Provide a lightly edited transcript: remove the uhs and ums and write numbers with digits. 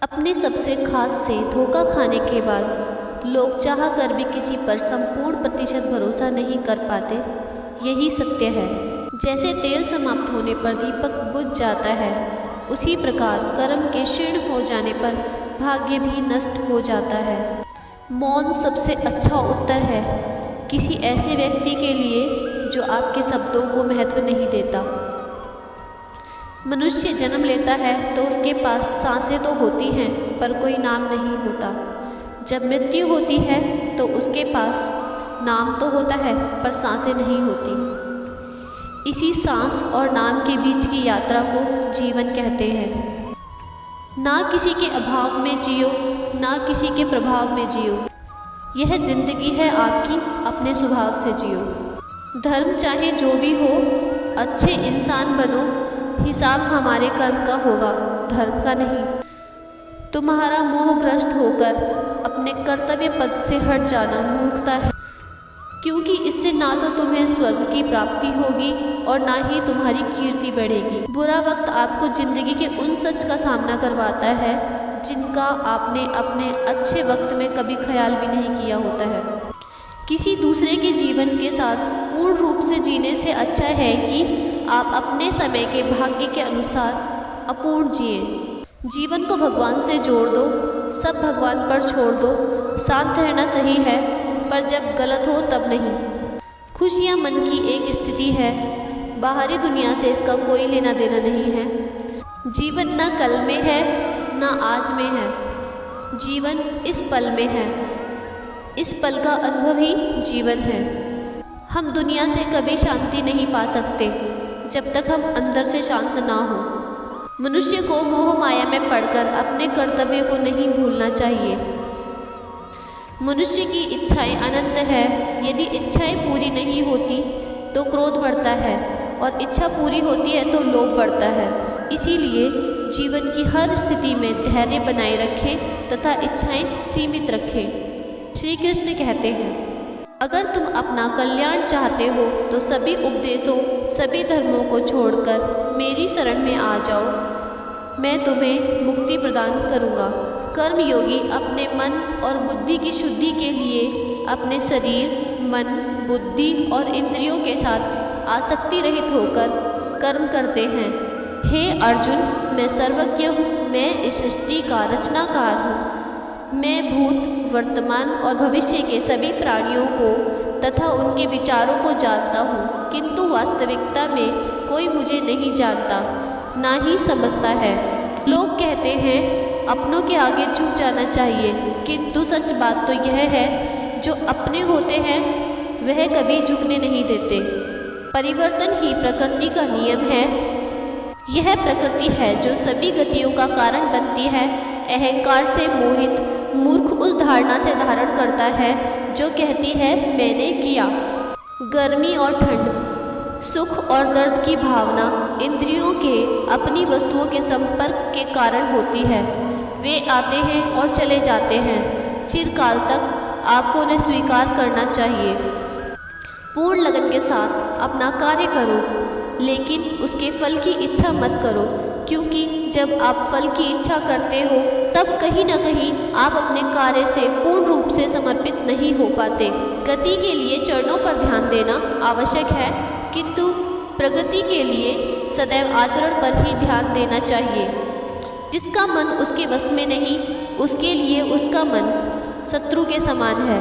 अपने सबसे खास से धोखा खाने के बाद लोग चाह कर भी किसी पर संपूर्ण प्रतिशत भरोसा नहीं कर पाते। यही सत्य है। जैसे तेल समाप्त होने पर दीपक बुझ जाता है, उसी प्रकार कर्म के क्षीण हो जाने पर भाग्य भी नष्ट हो जाता है। मौन सबसे अच्छा उत्तर है किसी ऐसे व्यक्ति के लिए जो आपके शब्दों को महत्व नहीं देता। मनुष्य जन्म लेता है तो उसके पास सांसें तो होती हैं पर कोई नाम नहीं होता। जब मृत्यु होती है तो उसके पास नाम तो होता है पर सांसें नहीं होती। इसी सांस और नाम के बीच की यात्रा को जीवन कहते हैं। ना किसी के अभाव में जियो, ना किसी के प्रभाव में जियो। यह जिंदगी है आपकी, अपने स्वभाव से जियो। धर्म चाहे जो भी हो, अच्छे इंसान बनो, हिसाब हमारे कर्म का होगा, धर्म का नहीं। तुम्हारा मोहग्रस्त होकर अपने कर्तव्य पद से हट जाना मूर्खता है, क्योंकि इससे ना तो तुम्हें स्वर्ग की प्राप्ति होगी और ना ही तुम्हारी कीर्ति बढ़ेगी। बुरा वक्त आपको जिंदगी के उन सच का सामना करवाता है जिनका आपने अपने अच्छे वक्त में कभी ख्याल भी नहीं किया होता है। किसी दूसरे के जीवन के साथ पूर्ण रूप से जीने से अच्छा है कि आप अपने समय के भाग्य के अनुसार अपूर्ण जिए। जीवन को भगवान से जोड़ दो, सब भगवान पर छोड़ दो। शांत रहना सही है पर जब गलत हो तब नहीं। खुशियाँ मन की एक स्थिति है, बाहरी दुनिया से इसका कोई लेना देना नहीं है। जीवन न कल में है न आज में है, जीवन इस पल में है। इस पल का अनुभव ही जीवन है। हम दुनिया से कभी शांति नहीं पा सकते जब तक हम अंदर से शांत ना हो। मनुष्य को मोह माया में पड़कर अपने कर्तव्य को नहीं भूलना चाहिए। मनुष्य की इच्छाएं अनंत है। यदि इच्छाएं पूरी नहीं होती तो क्रोध बढ़ता है और इच्छा पूरी होती है तो लोभ बढ़ता है। इसीलिए जीवन की हर स्थिति में धैर्य बनाए रखें तथा इच्छाएं सीमित रखें। श्री कृष्ण कहते हैं, अगर तुम अपना कल्याण चाहते हो तो सभी उपदेशों, सभी धर्मों को छोड़कर मेरी शरण में आ जाओ, मैं तुम्हें मुक्ति प्रदान करूँगा। कर्मयोगी अपने मन और बुद्धि की शुद्धि के लिए अपने शरीर, मन, बुद्धि और इंद्रियों के साथ आसक्ति रहित होकर कर्म करते हैं। हे अर्जुन, मैं सर्वज्ञ हूँ, मैं इस सृष्टि का रचनाकार हूँ। मैं भूत, वर्तमान और भविष्य के सभी प्राणियों को तथा उनके विचारों को जानता हूँ, किंतु वास्तविकता में कोई मुझे नहीं जानता, ना ही समझता है। लोग कहते हैं अपनों के आगे झुक जाना चाहिए, किंतु सच बात तो यह है जो अपने होते हैं वह कभी झुकने नहीं देते। परिवर्तन ही प्रकृति का नियम है। यह प्रकृति है जो सभी गतियों का कारण बनती है। अहंकार से मोहित मूर्ख उस धारणा से धारण करता है जो कहती है मैंने किया। गर्मी और ठंड, सुख और दर्द की भावना इंद्रियों के अपनी वस्तुओं के संपर्क के कारण होती है। वे आते हैं और चले जाते हैं। चिरकाल तक आपको उन्हें स्वीकार करना चाहिए। पूर्ण लगन के साथ अपना कार्य करो, लेकिन उसके फल की इच्छा मत करो, क्योंकि जब आप फल की इच्छा करते हो तब कहीं न कहीं आप अपने कार्य से पूर्ण रूप से समर्पित नहीं हो पाते। गति के लिए चरणों पर ध्यान देना आवश्यक है, किंतु प्रगति के लिए सदैव आचरण पर ही ध्यान देना चाहिए। जिसका मन उसके वश में नहीं, उसके लिए उसका मन शत्रु के समान है।